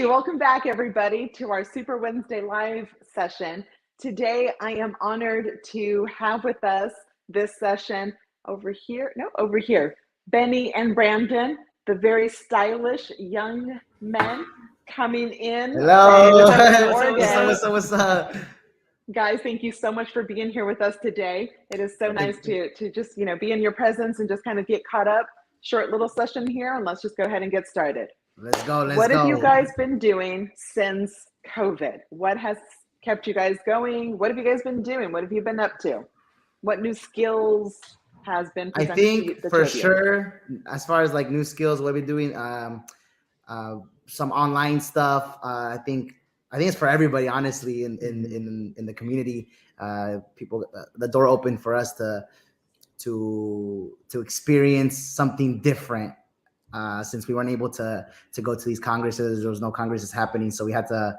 Welcome back, everybody, to our Super Wednesday live session. Today, I am honored to have with us this session over here, Benny and Brandon, the very stylish young men coming in. Hello. What's up? Guys, thank you so much for being here with us today. It is so nice to just, be in your presence and just kind of get caught up. Short little session here, and let's just go ahead and get started. Let's go. What have you guys been doing since COVID? What has kept you guys going? What have you guys been doing? What have you been up to? What new skills has been presented I think to for sure, as far as like new skills, what we're doing, some online stuff. I think it's for everybody, honestly, in the community. People, the door opened for us to experience something different. Since we weren't able to go to these congresses, there was no congresses happening, so we had to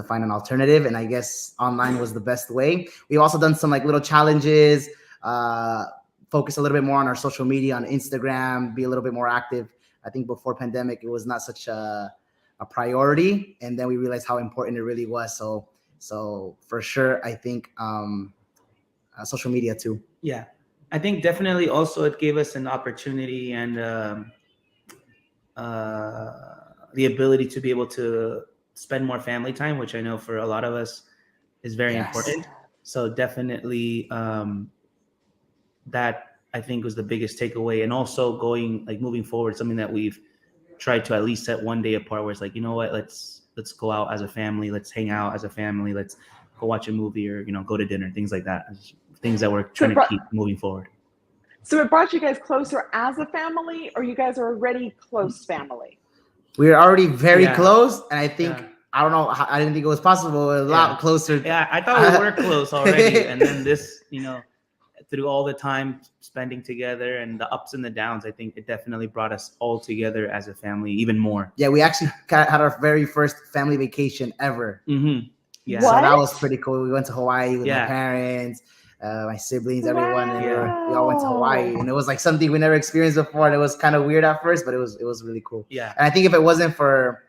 find an alternative, and I guess online was the best way. We've also done some like little challenges, focus a little bit more on our social media, on Instagram, be a little bit more active. I think before pandemic, it was not such a priority, and then we realized how important it really was. So for sure, I think social media too. Yeah, I think definitely also it gave us an opportunity and the ability to be able to spend more family time, which I know for a lot of us is very important. So definitely that I think was the biggest takeaway. And also moving forward, something that we've tried to at least set one day apart where it's like, you know what, let's go out as a family, let's hang out as a family, let's go watch a movie or, go to dinner, things like that. Things that we're trying to keep moving forward. So it brought you guys closer as a family, or you guys are already close family? We were already very close, and I think I don't know. I didn't think it was possible. A lot closer. Yeah, I thought we were close already, and then this, through all the time spending together and the ups and the downs, I think it definitely brought us all together as a family even more. Yeah, we actually had our very first family vacation ever. Mm-hmm. Yeah, what? So that was pretty cool. We went to Hawaii with my parents. My siblings, everyone, and we all went to Hawaii, and it was like something we never experienced before, and it was kind of weird at first, but it was really cool. Yeah, and I think if it wasn't for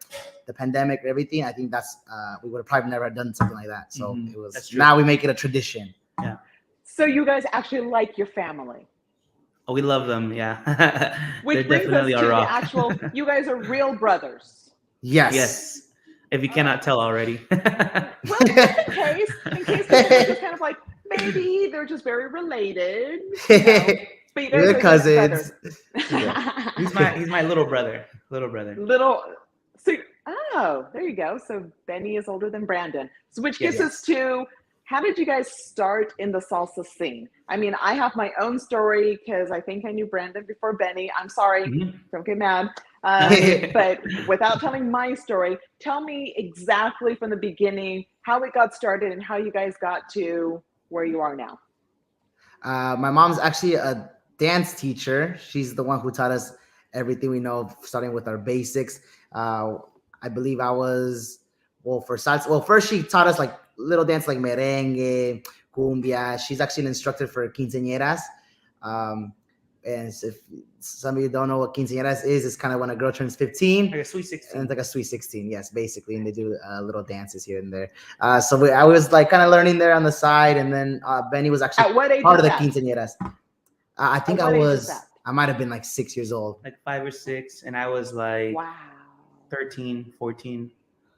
the pandemic and everything, I think that's we would have probably never done something like that. So it was. Now we make it a tradition. Yeah. So you guys actually like your family? Oh, we love them. Yeah. Which brings us to the actual. You guys are real brothers. Yes. Yes. If you cannot tell already. Well, in case they're just kind of like. Maybe they're just very related. We're cousins. He's my little brother. So there you go. So Benny is older than Brandon. So which gets us to, how did you guys start in the salsa scene? I mean, I have my own story because I think I knew Brandon before Benny. I'm sorry, don't get mad. But without telling my story, tell me exactly from the beginning how it got started and how you guys got to where you are now. My mom's actually a dance teacher. She's the one who taught us everything we know, starting with our basics. I believe I was, for salsa. Well, first she taught us like little dance like merengue, cumbia. She's actually an instructor for quinceañeras. And if some of you don't know what quinceañeras is, it's kind of when a girl turns 15. Like a sweet 16. And it's like a sweet 16, yes, basically. And they do little dances here and there. So I was like kind of learning there on the side. And then Benny was actually part of the quinceañeras. I think I might have been like 6 years old. Like 5 or 6. And I was like 13, 14.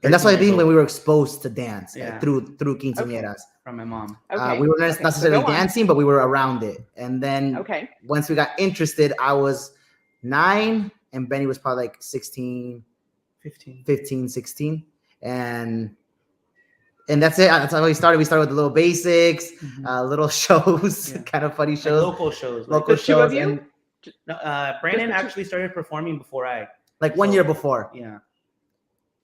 And that's why I think when we were exposed to dance through quinceañeras. From my mom. We were not necessarily dancing, but we were around it. And then once we got interested, I was 9 and Benny was probably like 15, 16. And that's it. That's how we started. We started with the little basics, little shows, kind of funny shows. Like local shows. Local shows. Two of you? Brandon actually started performing before I. Like 1 year before. Yeah.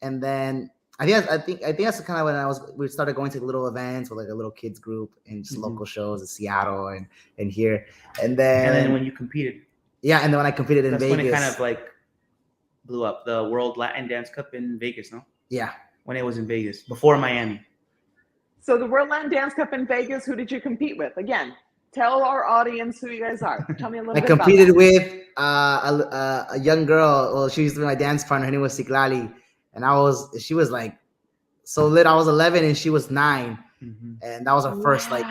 And then I think that's kind of when we started going to little events with like a little kids group and just local shows in Seattle and here, and then when you competed, and then when I competed in that's Vegas, when it kind of like blew up, the World Latin Dance Cup in Vegas, no? Yeah, when it was in Vegas before Miami. So the World Latin Dance Cup in Vegas, who did you compete with? Again, tell our audience who you guys are. Tell me a little bit about that. I competed with a young girl. Well, she used to be my dance partner. Her name was Siklali, and she was like so lit. I was 11 and she was 9, and that was our first like.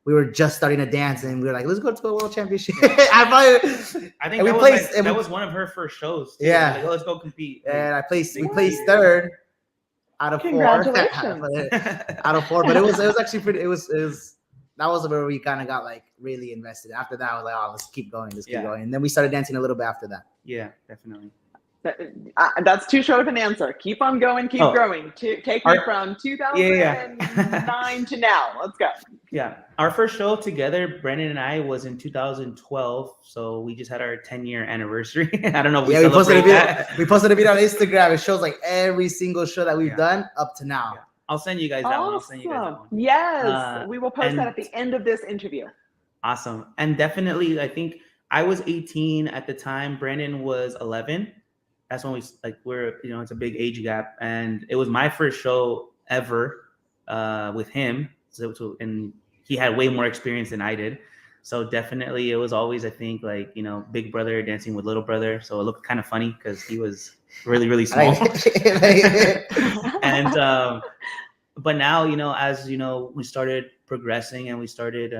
We were just starting to dance, and we were like, "Let's go to a world championship." I think that was one of her first shows. Too. Yeah, like, let's go compete. And we placed third out of 4. Congratulations. Out of 4, but it was actually pretty. It was that was where we kind of got like really invested. After that, I was like, "Oh, let's keep going, going." And then we started dancing a little bit after that. Yeah, definitely. That's too short of an answer. Keep on going, keep growing. Take me from 2009 to now. Let's go. Yeah, our first show together, Brandon and I, was in 2012. So we just had our 10-year anniversary. I don't know if we posted a video on Instagram. It shows like every single show that we've done up to now. Yeah. I'll send you guys that one. I'll send you guys that one. Yes, we will post that at the end of this interview. Awesome. And definitely, I think I was 18 at the time. Brandon was 11. That's when it's a big age gap, and it was my first show ever with him. And he had way more experience than I did. So definitely it was always, I think, like, big brother dancing with little brother. So it looked kind of funny because he was really, really small. And, but now, as we started progressing and we started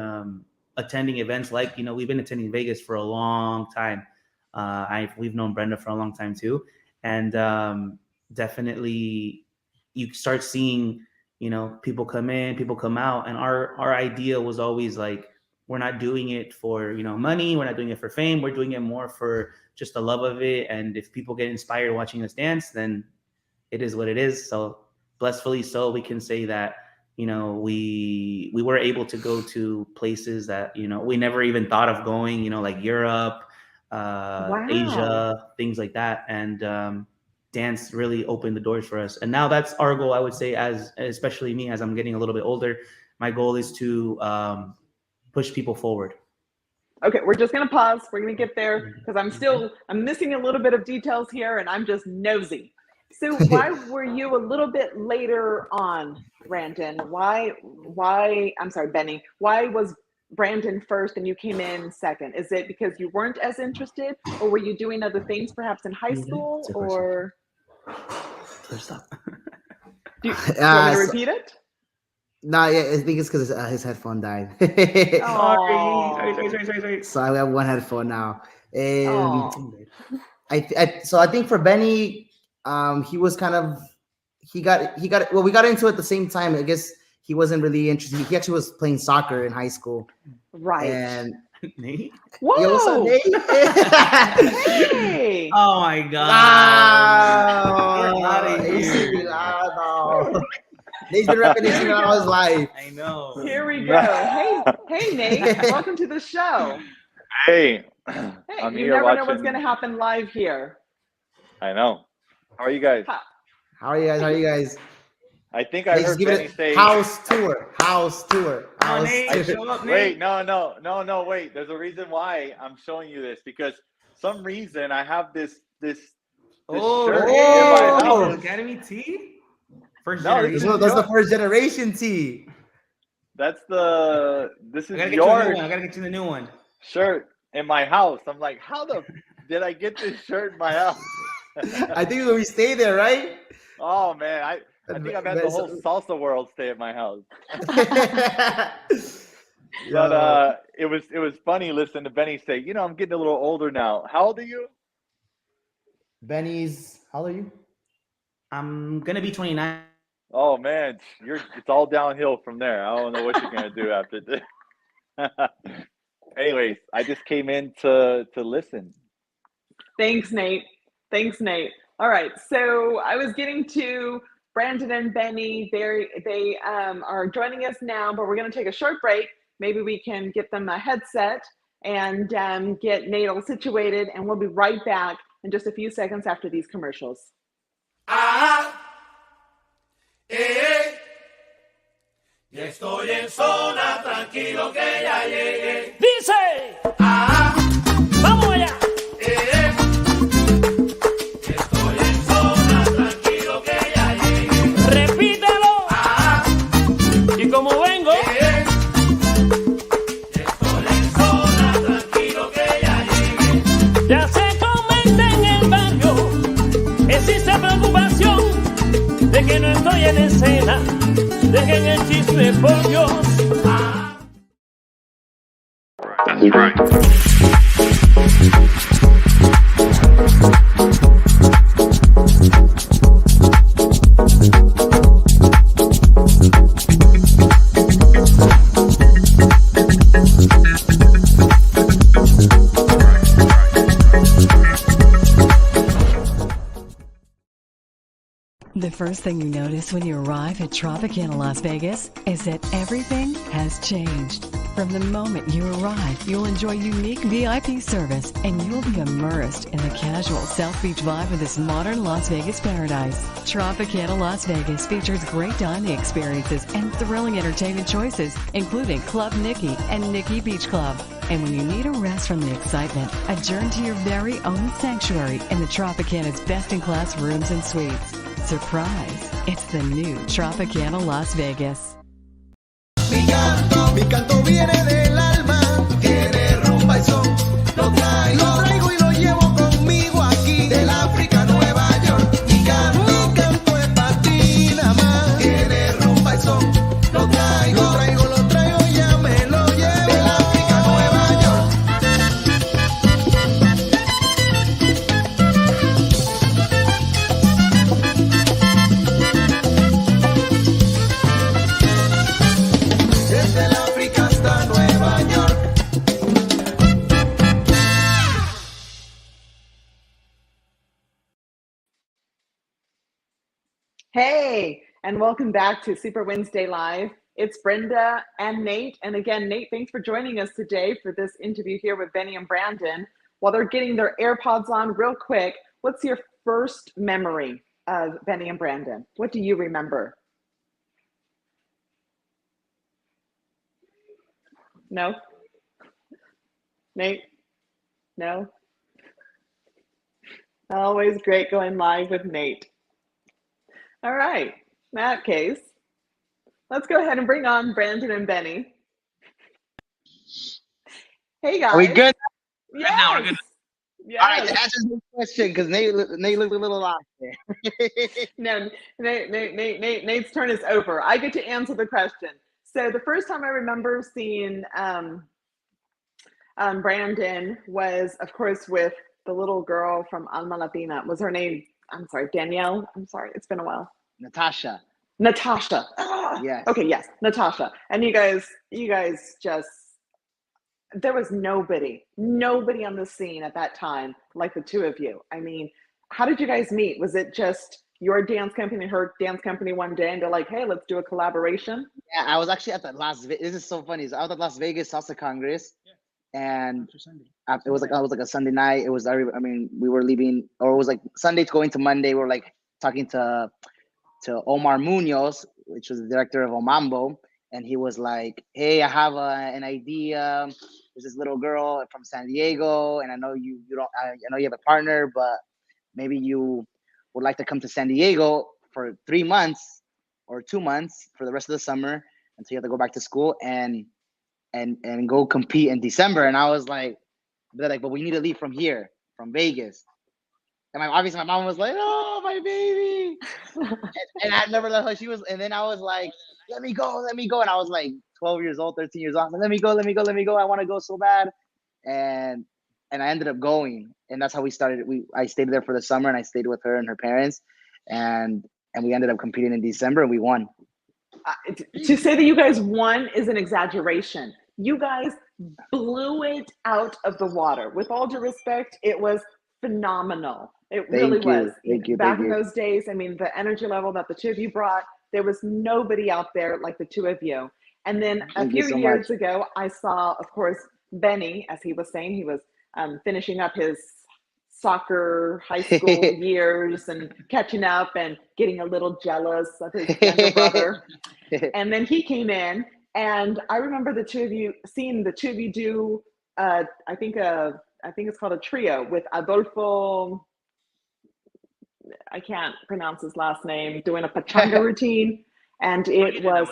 attending events like, we've been attending Vegas for a long time. We've known Brenda for a long time too. And definitely you start seeing, people come in, people come out. And our idea was always like, we're not doing it for, money. We're not doing it for fame. We're doing it more for just the love of it. And if people get inspired watching us dance, then it is what it is. So blissfully so, we can say that, we were able to go to places that, we never even thought of going, like Europe, Asia, things like that. And dance really opened the doors for us. And now that's our goal, I would say, especially me, as I'm getting a little bit older. My goal is to push people forward. Okay, we're just going to pause. We're going to get there because I'm missing a little bit of details here, and I'm just nosy. So why were you a little bit later on, Brandon? Benny, why was Brandon first and you came in second? Is it because you weren't as interested, or were you doing other things perhaps in high school, or? Do you want me to repeat it? No, yeah, I think it's because his headphone died. Sorry. So I have one headphone now. I think for Benny, he was kind of we got into it at the same time. I guess he wasn't really interested. He actually was playing soccer in high school. Right. And Nate? Whoa! Yo, what's up, Nate? Hey! Oh my God! Wow! Nate's been repping all his life. I know. Here we go. Hey, Nate. Welcome to the show. Hey, you never know what's going to happen live here. I know. How are you guys? How are you guys? I think I heard Benny say house tour. Nate, show up, Nate. Wait, no. Wait, there's a reason why I'm showing you this, because some reason I have this shirt in my house. Academy tee. That's the first generation tee. This is yours. I gotta get you the new one. Shirt in my house. I'm like, how did I get this shirt in my house? I think when we stay there, right? Oh man, I think I've had the whole salsa world stay at my house. But it was funny listening to Benny say, I'm getting a little older now. How old are you? How old are you? I'm gonna be 29. Oh man, it's all downhill from there. I don't know what you're gonna do after this. Anyways, I just came in to listen. Thanks, Nate. All right, so I was getting to Brandon and Benny. They are joining us now, but we're going to take a short break. Maybe we can get them a headset and get Nate all situated, and we'll be right back in just a few seconds after these commercials. Ya estoy en zona, tranquilo que ya llegué. Dice, vamos allá. Ya estoy en zona, tranquilo que ya llegué. Repítelo. Y como vengo, Ya estoy en zona, tranquilo que ya llegué. ya se comenta en el barrio. Existe preocupación de que no estoy en escena. Dejen el chisme, por Dios. That's right. The first thing you notice when you arrive at Tropicana Las Vegas is that everything has changed. From the moment you arrive, you'll enjoy unique VIP service and you'll be immersed in the casual South Beach vibe of this modern Las Vegas paradise. Tropicana Las Vegas features great dining experiences and thrilling entertainment choices, including Club Nikki and Nikki Beach Club. And when you need a rest from the excitement, adjourn to your very own sanctuary in the Tropicana's best-in-class rooms and suites. Surprise! It's the new Tropicana Las Vegas. Mi canto viene del alma, tiene rumba y son. Lo traigo y lo llevo conmigo aquí, del África a Nueva York. Mi canto es para ti nada más, tiene rumba y son. Lo traigo, ya me lo llevo, del África a Nueva York. Desde el África hasta Nueva York. Hey, and welcome back to Super Wednesday Live. It's Brenda and Nate. And again, Nate, thanks for joining us today for this interview here with Benny and Brandon. While they're getting their AirPods on real quick, what's your first memory of Benny and Brandon? What do you remember? No? Nate? No? Always great going live with Nate. All right, in that case, let's go ahead and bring on Brandon and Benny. Hey guys. Are we good? Yes. Now we're good. Yes. All right, answer the question because Nate looked a little lost there. No, Nate's turn is over. I get to answer the question. So the first time I remember seeing Brandon was, of course, with the little girl from Alma Latina. Was her name? I'm sorry, Danielle. I'm sorry, it's been a while. Natasha. Yes. Okay, yes, Natasha. And you guys just, there was nobody on the scene at that time like the two of you. I mean, how did you guys meet? Was it just your dance company, her dance company one day, and they're like, hey, let's do a collaboration? Yeah, I was actually at the this is so funny. So I was at Las Vegas Salsa Congress, and it was like a Sunday night. It was, I mean, we were leaving, or it was like Sunday going to Monday. We were like talking to Omar Munoz, which was the director of Omambo, and he was like, hey, I have an idea. There's this little girl from San Diego, and I know you don't, I know you have a partner, but maybe you would like to come to San Diego for 3 months or 2 months for the rest of the summer until you have to go back to school and go compete in December. And I was like, they're like, but we need to leave from here, from Vegas. And obviously my mom was like, oh, my baby. and I never let her, and then I was like, let me go. And I was like 12 years old, 13 years old. Like, let me go. I want to go so bad. And I ended up going. And that's how we started. I stayed there for the summer, and I stayed with her and her parents. And we ended up competing in December, and we won. To say that you guys won is an exaggeration. You guys blew it out of the water. With all due respect, it was phenomenal. It really was. Back in those days, I mean, the energy level that the two of you brought, there was nobody out there like the two of you. And then a few years ago, I saw, of course, Benny, as he was saying, he was finishing up his soccer high school years and catching up and getting a little jealous of his younger brother. And then he came in, and I remember seeing the two of you do, I think it's called a trio with Adolfo. I can't pronounce his last name, doing a pachanga routine. And it was,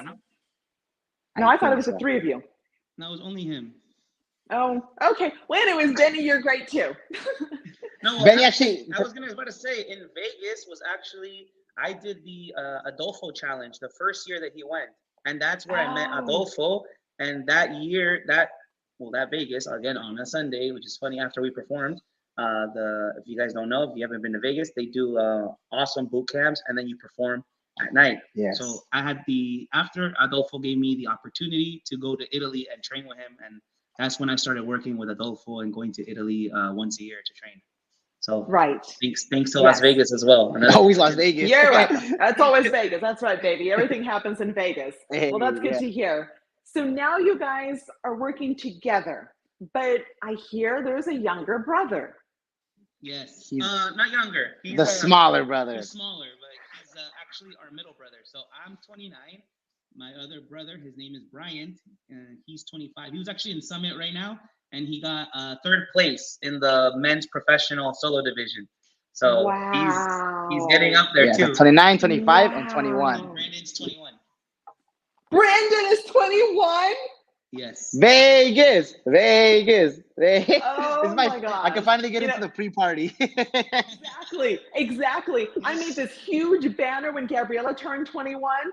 no, I thought it was the three of you. No, it was only him. Oh, okay. Well, anyways, Benny, you're great too. No, well, Benny actually. I was about to say, in Vegas was actually, I did the Adolfo challenge the first year that he went, and that's where I met Adolfo. And that year, that Vegas again on a Sunday, which is funny, after we performed. If you guys don't know, if you haven't been to Vegas, they do awesome boot camps, and then you perform at night. Yes. So I had after Adolfo gave me the opportunity to go to Italy and train with him, and that's when I started working with Adolfo and going to Italy once a year to train. So right. Thanks to Las Vegas as well. Always Las Vegas. Yeah, right. That's always Vegas. That's right, baby. Everything happens in Vegas. Well, that's good to hear. So now you guys are working together, but I hear there's a younger brother. Yes. Not younger. He's the smaller brother. He's smaller, but he's actually our middle brother. So I'm 29. My other brother, his name is Bryant, and he's 25. He was actually in Summit right now, and he got third place in the men's professional solo division. So he's getting up there too. 29, 25, and 21. Brandon's 21. Brandon is 21? Yes. Vegas. Oh my God. I can finally get into the pre-party. Exactly. I made this huge banner when Gabriela turned 21.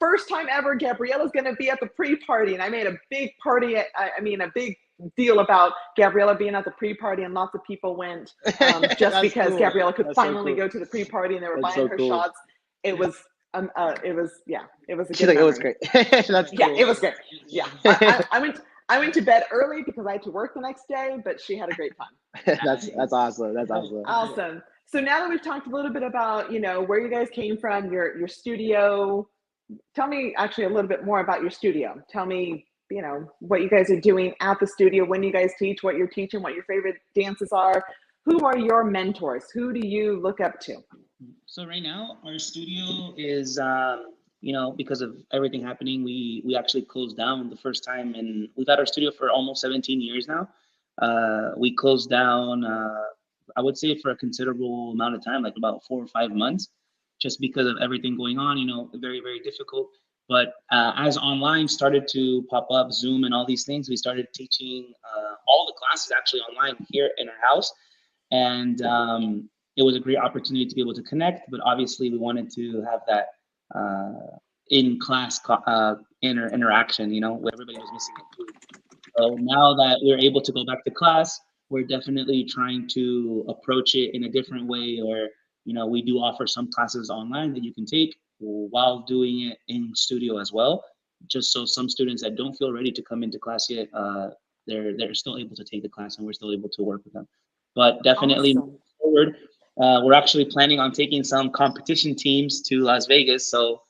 First time ever, Gabriela's going to be at the pre-party. And I made a big a big deal about Gabriela being at the pre-party, and lots of people went just because cool. Gabriela could finally go to the pre-party, and they were buying her shots. It was a good She's like, it was great. That's cool. Yeah, it was great. Yeah. I went to bed early because I had to work the next day, but she had a great time. That's awesome. That's awesome. Awesome. So now that we've talked a little bit about, where you guys came from, your studio, tell me actually a little bit more about your studio. Tell me, what you guys are doing at the studio, when you guys teach, what you're teaching, what your favorite dances are. Who are your mentors? Who do you look up to? So right now, our studio is, because of everything happening, we actually closed down the first time, and we've had our studio for almost 17 years now. We closed down, I would say, for a considerable amount of time, like about 4 or 5 months, just because of everything going on, very, very difficult. But as online started to pop up, Zoom and all these things, we started teaching all the classes actually online here in our house. And it was a great opportunity to be able to connect, but obviously we wanted to have that in-class interaction, where everybody was missing it too. So now that we're able to go back to class, we're definitely trying to approach it in a different way, or, we do offer some classes online that you can take while doing it in studio as well, just so some students that don't feel ready to come into class yet, they're still able to take the class, and we're still able to work with them. But definitely moving forward, we're actually planning on taking some competition teams to Las Vegas. So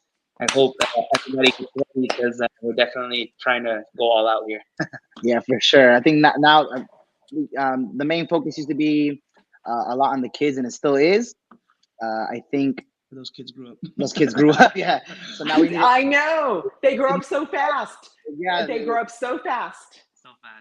I hope everybody can ready, because we're definitely trying to go all out here. Yeah, for sure. I think now the main focus used to be a lot on the kids, and it still is. I think those kids grew up. Yeah. So now we need. I know they grow up so fast. Yeah, they grow up so fast.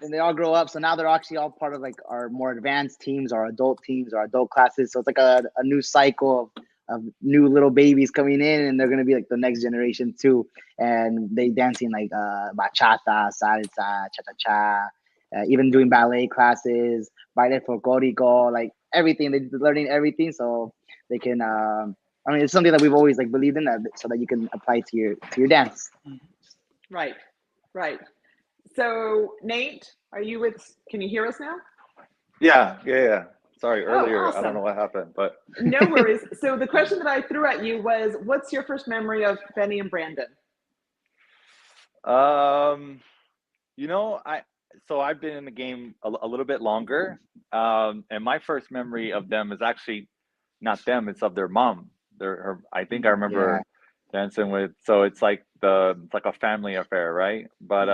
And they all grow up, so now they're actually all part of like our more advanced teams, our adult teams, our adult classes. So it's like a new cycle of new little babies coming in, and they're gonna be like the next generation too. And they dancing like bachata, salsa, cha-cha-cha, even doing ballet classes, baile folklorico, like everything. They're learning everything, so they can. It's something that we've always like believed in, that so that you can apply to your dance. Right. So Nate, can you hear us now? Yeah. Sorry, earlier, awesome. I don't know what happened, but. No worries. So the question that I threw at you was, what's your first memory of Benny and Brandon? I've been in the game a little bit longer. And my first memory of them is actually not them, it's of their mom. I think I remember dancing with, so it's like a family affair, right? But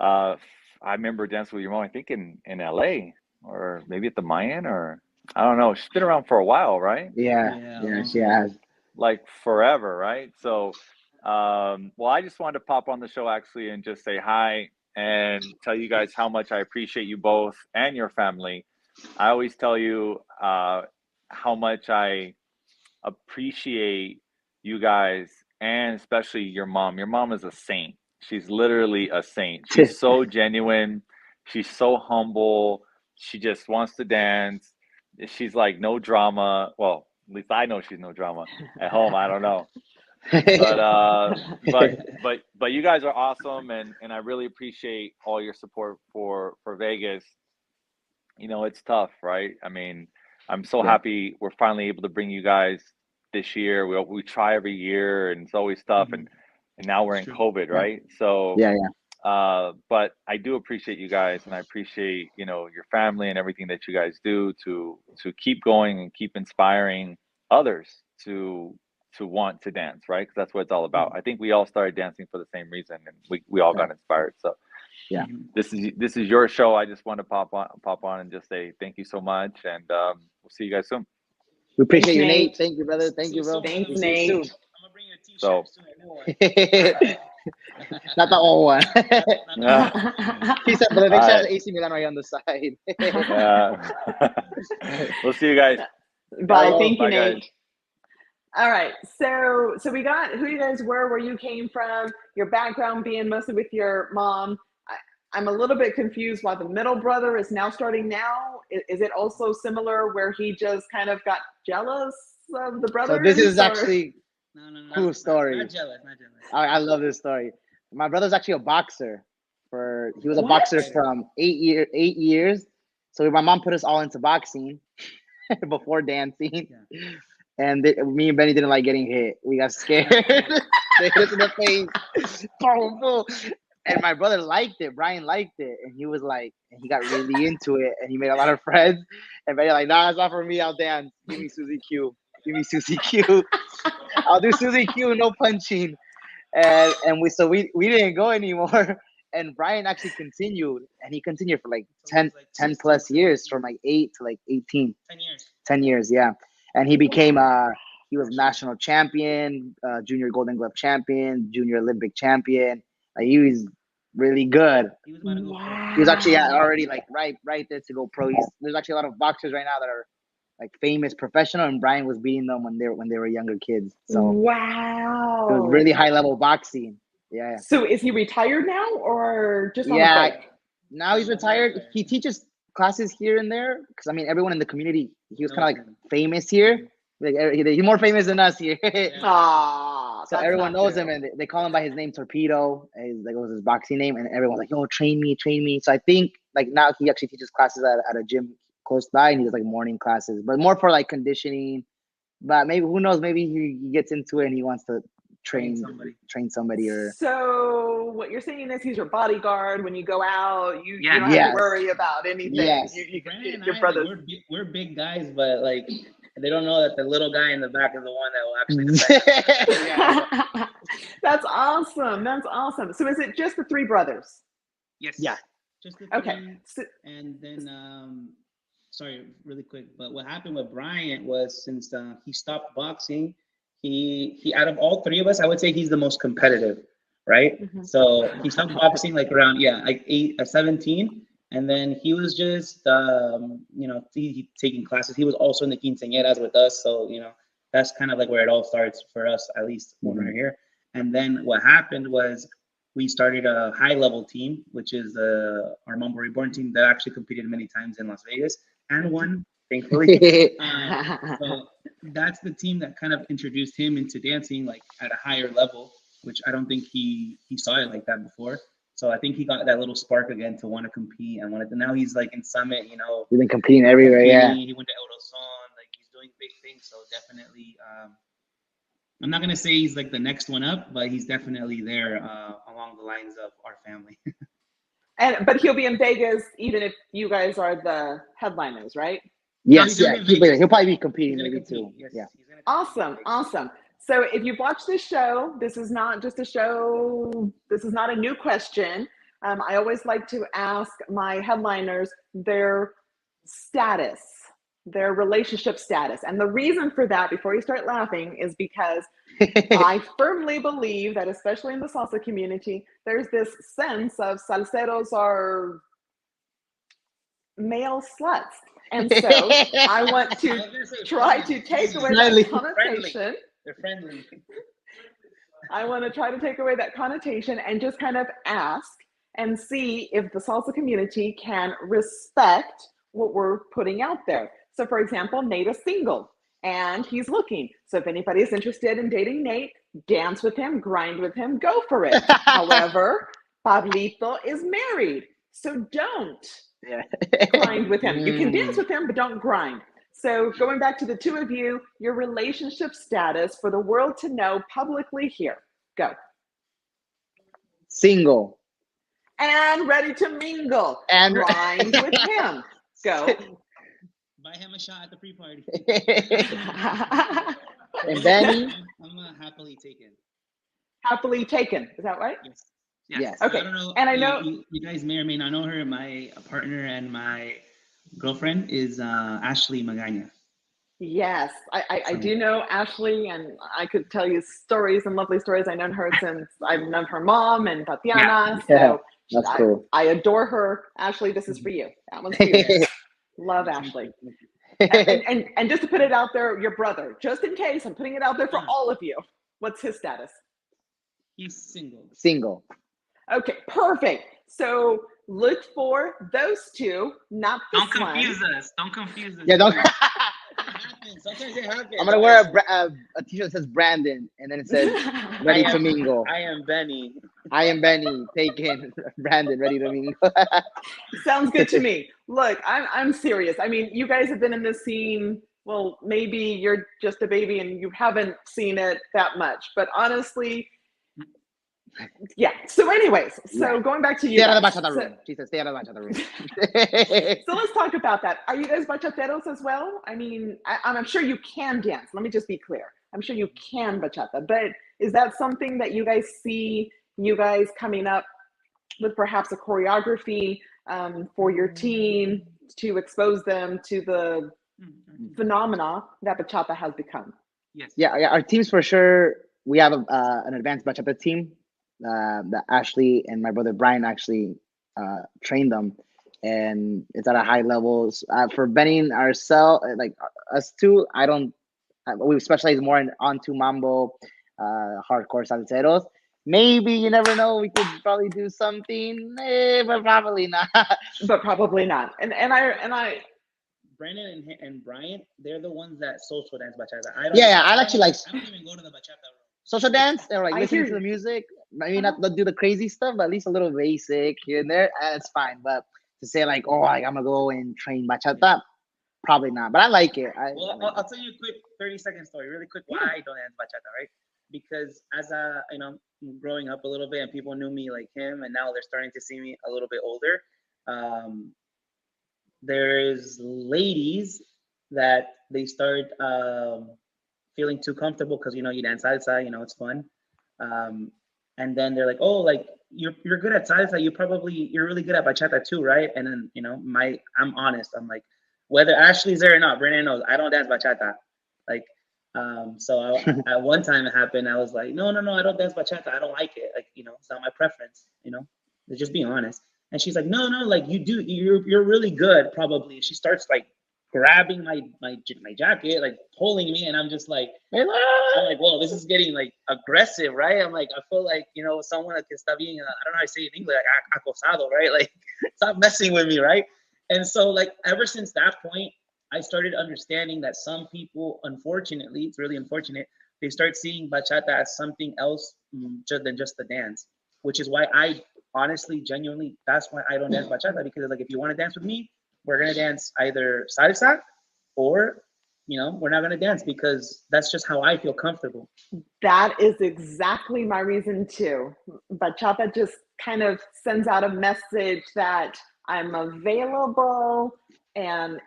I remember dancing with your mom, I think in LA. or maybe at the Mayan, or I don't know. She's been around for a while, right? Yeah, she has. Like forever, right? So, well, I just wanted to pop on the show actually and just say hi and tell you guys how much I appreciate you both and your family. I always tell you how much I appreciate you guys and especially your mom. Your mom is a saint. She's literally a saint. She's so genuine. She's so humble. She just wants to dance. She's like no drama. Well, at least I know she's no drama. At home, I don't know. But you guys are awesome, and I really appreciate all your support for Vegas. You know, it's tough, right? I mean, I'm so happy we're finally able to bring you guys this year. We try every year, and it's always tough, and now we're in COVID, right? So but I do appreciate you guys, and I appreciate, you know, your family and everything that you guys do to keep going and keep inspiring others to want to dance, right? Because that's what it's all about. I think we all started dancing for the same reason, and we all got inspired. So this is your show. I just want to pop on and just say thank you so much, and we'll see you guys soon. We appreciate you, Nate. Nate. Thank you, brother. Thank you, bro. Thanks, We'll see you Nate. soon. I'm gonna bring you a t-shirt So Not the old one. yeah. He said, brother, All make sure right. there's AC Milan right on the side. We'll see you guys. Bye. Bye, Thank you, Bye, guys. Nate. All right. So we got who you guys were, where you came from, your background being mostly with your mom. I'm a little bit confused why the middle brother is now starting now. Is it also similar where he just kind of got jealous of the So brothers? this is or- actually No. cool story. Not jealous. I love this story. My brother's actually a boxer. He was a What? boxer from 8 years. So my mom put us all into boxing before dancing. And me and Benny didn't like getting hit. We got scared. They hit us in the face. Boom, boom. And my brother liked it. Brian liked it. And he was like, and he got really into it. And he made a lot of friends. And Benny like, nah, it's not for me. I'll dance. Give me Susie Q. Give me Susie Q. I'll do Susie Q, no punching. And we didn't go anymore. And Brian actually continued. And he continued for like 10 plus years, from like 8 to like 18. 10 years. 10 years, yeah. And he became he was national champion, junior Golden Glove champion, junior Olympic champion. Like, he was really good. He was about to go pro. He was actually already like right there to go pro. There's actually a lot of boxers right now that are like famous professional, and Brian was beating them when they were younger kids. So wow, it was really high level boxing. Yeah. So is he retired now or just on a Yeah. break? Now he's retired. He teaches classes here and there because I mean everyone in the community. He was kind of like famous here. Like he's more famous than us here. Ah, So everyone knows him, and they call him by his name, Torpedo. And that was his boxing name, and everyone's like, "Yo, train me." So I think like now he actually teaches classes at a gym close by, and he does like morning classes, but more for like conditioning. But maybe who knows? Maybe he gets into it and he wants to train somebody or. So what you're saying is he's your bodyguard when you go out. You don't have Yes. to worry about anything. Yes. You Brandon and your I, brothers. we're big guys, but like they don't know that the little guy in the back is the one that will actually defend. That's awesome. That's awesome. So is it just the three brothers? Yes. Yeah. Just the Okay. three. So, And then, sorry, really quick. But what happened with Bryant was since he stopped boxing, he out of all three of us, I would say he's the most competitive, right? Mhm. So he stopped boxing like around 17, and then he was just he taking classes. He was also in the quinceañeras with us, so that's kind of like where it all starts for us, at least when we're here. And then what happened was we started a high level team, which is our Mumble Reborn team that actually competed many times in Las Vegas and won, thankfully. So that's the team that kind of introduced him into dancing like at a higher level, which I don't think he saw it like that before. So I think he got that little spark again to want to compete and wanted to. Now he's like in Summit, He's been competing everywhere, yeah. He went to El Roson, like he's doing big things. So definitely, I'm not gonna say he's like the next one up, but he's definitely there along the lines of our family. but he'll be in Vegas even if you guys are the headliners, right? Yes, No, yeah. he's gonna be He'll probably be competing He's gonna maybe compete, too. yes. Yeah. He's gonna compete. Awesome. So if you've watched this show, this is not just a show. This is not a new question. I always like to ask my headliners their status, their relationship status. And the reason for that, before you start laughing, is because I firmly believe that, especially in the salsa community, there's this sense of salseros are male sluts. And so I want to try to take away that connotation. They're friendly. I want to try to take away that connotation and just kind of ask and see if the salsa community can respect what we're putting out there. So for example, Nate is single and he's looking. So if anybody is interested in dating Nate, dance with him, grind with him, go for it. However, Pablito is married, so don't grind with him. You can dance with him, but don't grind. So going back to the two of you, your relationship status for the world to know publicly here. Go. Single. And ready to mingle. And grind with him. Go. Buy him a shot at the pre-party. And Benny? I'm happily taken. Happily taken. Is that right? Yes. Yes. Okay. I don't know, and I know you guys may or may not know her. My partner and my girlfriend is Ashley Magana. Yes, I do know Ashley, and I could tell you stories and lovely stories. I've known her since I've known her mom and Tatiana. Yeah, so that's cool. I adore her. Ashley, this is for you. That one's for you. Love Ashley. And just to put it out there, your brother, just in case, I'm putting it out there for all of you. What's his status? He's single. Single. Okay, perfect. So look for those two, not this Don't one. confuse us. Don't confuse us. Yeah, don't. Sometimes it happens. I'm gonna wear a t-shirt that says Brandon, and then it says "Ready to mingle." I am Benny. I am Benny. Taken. Brandon, ready to mingle. Sounds good to me. Look, I'm serious. I mean, you guys have been in this scene. Well, maybe you're just a baby and you haven't seen it that much, but honestly, yeah. So anyways, going back to you. Stay out of the bachata room. She said, stay out of the bachata room. So let's talk about that. Are you guys bachateros as well? I mean, I'm sure you can dance. Let me just be clear. I'm sure you can bachata, but is that something that you guys see you guys coming up with perhaps a choreography for your team to expose them to the phenomena that bachata has become? Yes. Yeah, our teams for sure. We have an advanced bachata team that Ashley and my brother Brian actually trained them, and it's at a high level. For Benny and ourselves, like us two, we specialize more in onto mambo, hardcore salseros. Maybe, you never know, we could probably do something, but probably not. But probably not. And I Brandon and Brian, they're the ones that social dance bachata. I don't even go to the bachata room. Social dance, or like listening to you. the music. Maybe not do the crazy stuff, but at least a little basic here and there. It's fine. But to say like, oh, like, I'm gonna go and train bachata, probably not. But I like it. I'll tell you a quick 30-second story, really quick, why I don't dance bachata, right? Because as growing up a little bit, and people knew me like him, and now they're starting to see me a little bit older. There's ladies that they start feeling too comfortable because you dance salsa, it's fun, and then they're like, oh, like you're good at salsa, you're really good at bachata too, right? And then I'm honest, I'm like, whether Ashley's there or not, Brandon knows I don't dance bachata, like. So at one time it happened, I was like, no, I don't dance bachata, I don't like it, like, it's not my preference, just being honest. And she's like, no, like you do, you're really good, probably. She starts like grabbing my jacket, like pulling me, and I'm just like, whoa, this is getting like aggressive, right? I'm like, I feel like, someone that can stop being, I don't know how to say it in English, like acosado, right? Like, stop messing with me, right? And so like, ever since that point, I started understanding that some people, unfortunately, it's really unfortunate, they start seeing bachata as something else than just the dance, which is why I honestly, genuinely, that's why I don't dance bachata, because like, if you want to dance with me, we're going to dance either salsa or, we're not going to dance, because that's just how I feel comfortable. That is exactly my reason too. Bachata just kind of sends out a message that I'm available and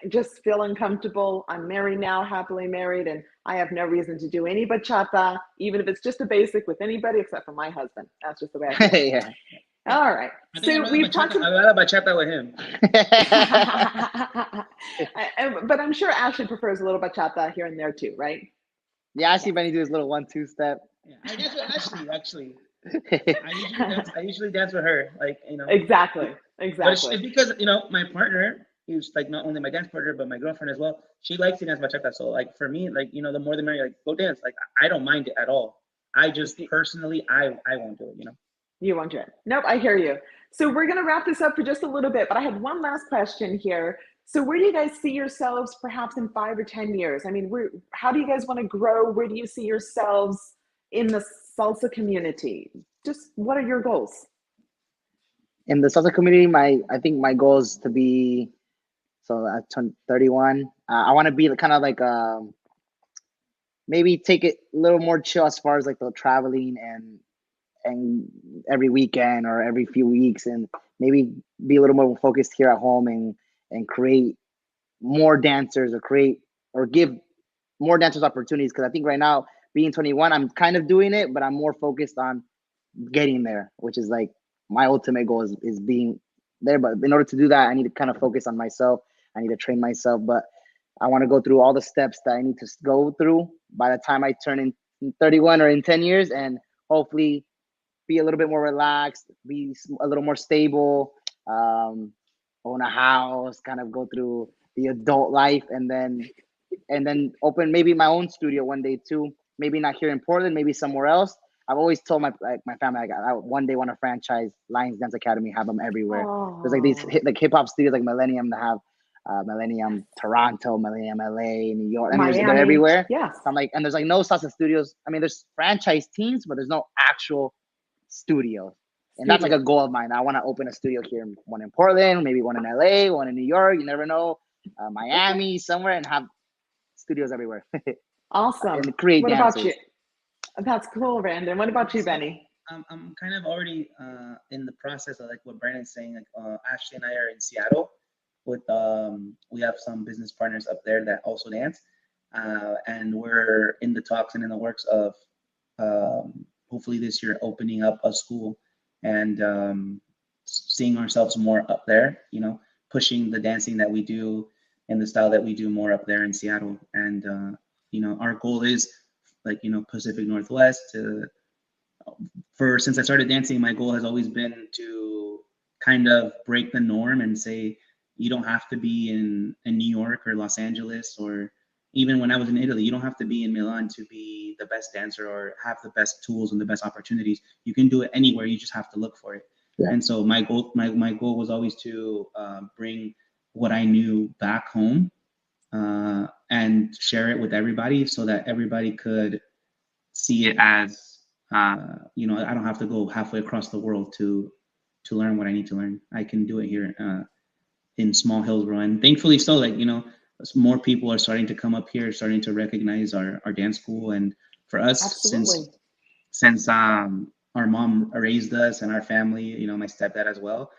I just feel uncomfortable. I'm married now, happily married, and I have no reason to do any bachata, even if it's just a basic with anybody except for my husband. That's just the way I feel. Yeah. All right. I think So we've talked. I'd rather bachata with him. But I'm sure Ashley prefers a little bachata here and there too, right? Yeah, I see Benny do his little 1-2 step. Yeah, I dance with Ashley actually. I usually dance with her, like Exactly. But Exactly. it's because my partner, he's like not only my dance partner but my girlfriend as well. She likes to dance bachata, so like for me, like the more the merrier. Like go dance. Like I don't mind it at all. I just personally, I won't do it. You won't do it. Nope, I hear you. So we're going to wrap this up for just a little bit, but I had one last question here. So where do you guys see yourselves perhaps in 5 or 10 years? I mean, how do you guys want to grow? Where do you see yourselves in the salsa community? Just what are your goals? In the salsa community, I think my goal is to be, so at 31, I want to be kind of like maybe take it a little more chill as far as like the traveling and every weekend or every few weeks, and maybe be a little more focused here at home and create more dancers or give more dancers opportunities. Because I think right now, being 21, I'm kind of doing it, but I'm more focused on getting there, which is like my ultimate goal is being there. But in order to do that, I need to kind of focus on myself. I need to train myself, but I want to go through all the steps that I need to go through by the time I turn in 31 or in 10 years, and hopefully be a little bit more relaxed, be a little more stable, own a house, kind of go through the adult life, and then open maybe my own studio one day too. Maybe not here in Portland, maybe somewhere else. I've always told my family I one day want to franchise Lions Dance Academy, have them everywhere. There's like these hip hop studios like Millennium that have Millennium Toronto, Millennium LA, New York. I mean, they're everywhere. Yes. So I'm like, and there's like no salsa studios. I mean, there's franchise teams, but there's no actual studios. And that's like a goal of mine. I want to open a studio here, one in Portland, maybe one in LA, one in New York. You never know, Miami, somewhere, and have studios everywhere. Awesome. And create what dancers. About you? That's cool, Brandon. What about you, Benny? I'm kind of already in the process of like what Brandon's saying. Like Ashley and I are in Seattle with we have some business partners up there that also dance, and we're in the talks and in the works of hopefully this year opening up a school and seeing ourselves more up there. Pushing the dancing that we do and the style that we do more up there in Seattle. And our goal is like Pacific Northwest since I started dancing, my goal has always been to kind of break the norm and say you don't have to be in New York or Los Angeles, or even when I was in Italy, you don't have to be in Milan to be the best dancer or have the best tools and the best opportunities. You can do it anywhere. You just have to look for it. Yeah. And so my goal was always to bring what I knew back home and share it with everybody so that everybody could see it as I don't have to go halfway across the world to learn what I need to learn. I can do it here in Small Hillsborough, and thankfully so. Like more people are starting to come up here, starting to recognize our dance school. And for us, Absolutely. since our mom raised us and our family, my stepdad as well,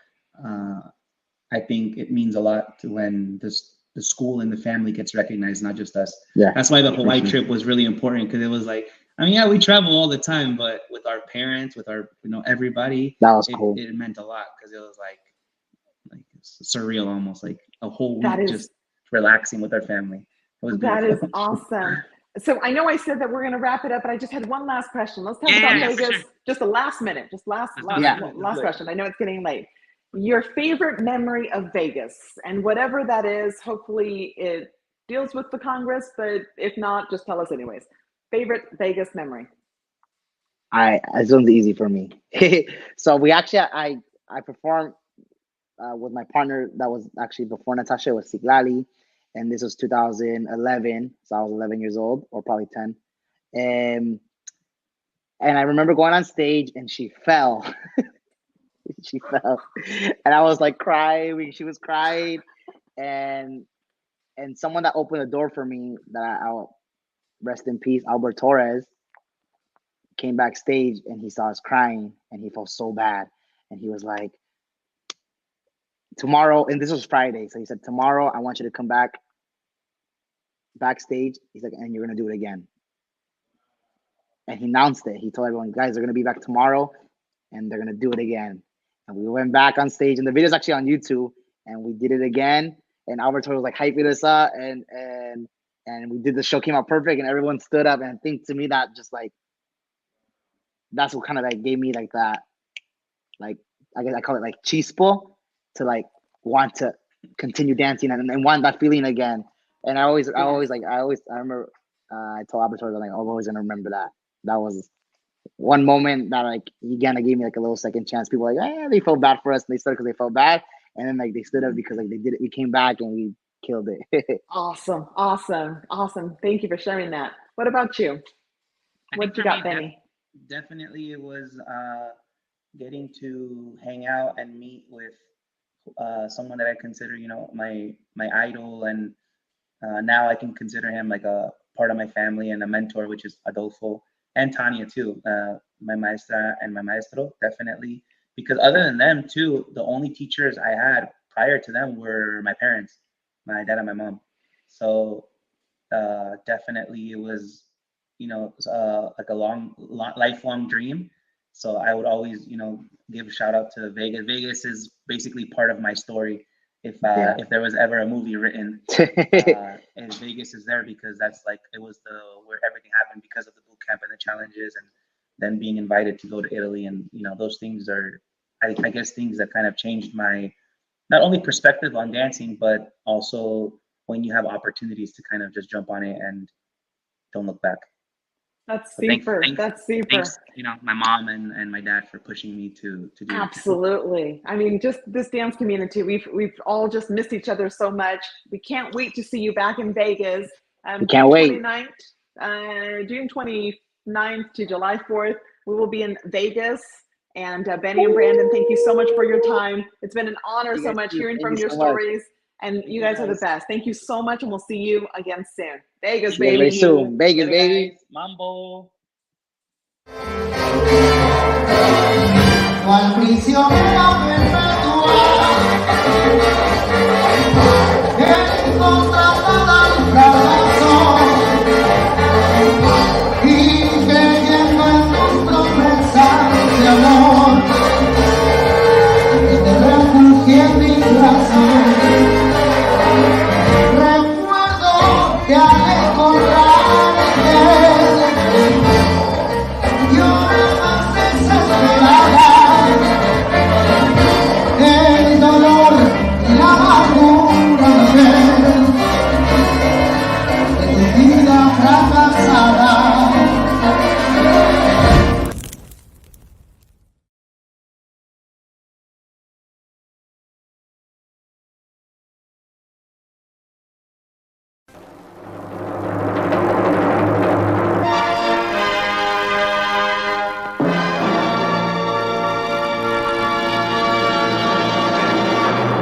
I think it means a lot to when the school and the family gets recognized, not just us. Yeah. That's why the Hawaii trip was really important, because it was like, we travel all the time, but with our parents, with our, everybody, that was cool. It meant a lot, because it was like surreal, almost like a whole week just relaxing with our family. It was beautiful. That is awesome. So I know I said that we're going to wrap it up, but I just had one last question. Let's talk about Vegas. Sure. Just the last minute, last question. I know it's getting late. Your favorite memory of Vegas, and whatever that is, hopefully it deals with the Congress, but if not, just tell us anyways. Favorite Vegas memory? This one's easy for me. So we actually, I performed with my partner that was actually before Natasha, was Siglali, and this was 2011. So I was 11 years old, or probably 10. And I remember going on stage and she fell. She fell, and I was like crying. She was crying, and someone that opened the door for me, that I'll rest in peace, Albert Torres, came backstage and he saw us crying and he felt so bad, and he was like, tomorrow, and this was Friday, so he said, tomorrow I want you to come backstage. He's like, and you're gonna do it again. And he announced it. He told everyone, guys, they're gonna be back tomorrow and they're gonna do it again. And we went back on stage, and the video's actually on YouTube, and we did it again. And Alberto was like hyping us up, and we did the show, came out perfect, and everyone stood up. And I think to me that just like, that's what kind of like gave me like that, like I guess I call it like chispo, to like want to continue dancing and want that feeling again. And I remember I told Alberto, like, I'm always gonna remember that. That was one moment that like he kind of gave me like a little second chance. People were like, they felt bad for us, and they started because they felt bad, and then like they stood up because like they did it. We came back and we killed it. Awesome. Thank you for sharing that. What about you? What you got, Benny? Definitely, it was getting to hang out and meet with someone that I consider, my idol, and now I can consider him like a part of my family and a mentor, which is Adolfo and Tanya too, my maestra and my maestro, definitely. Because other than them too, the only teachers I had prior to them were my parents, my dad and my mom. So definitely it was, like a lifelong dream. So I would always, give a shout out to Vegas. Vegas is basically part of my story. If there was ever a movie written, and Vegas is there because that's like, it was where everything happened because of the boot camp and the challenges, and then being invited to go to Italy, and those things are, I guess, things that kind of changed my not only perspective on dancing, but also when you have opportunities to kind of just jump on it and don't look back. That's super. That's super. Thanks, my mom and my dad for pushing me to do Absolutely. I mean, just this dance community, we've all just missed each other so much. We can't wait to see you back in Vegas. We can't wait. June 29th to July 4th, we will be in Vegas. And Benny and Brandon, thank you so much for your time. It's been an honor so much hearing from your stories. And you guys are the best. Thank you so much, and we'll see you again soon. Vegas, baby. Very soon. Vegas, baby. Mambo.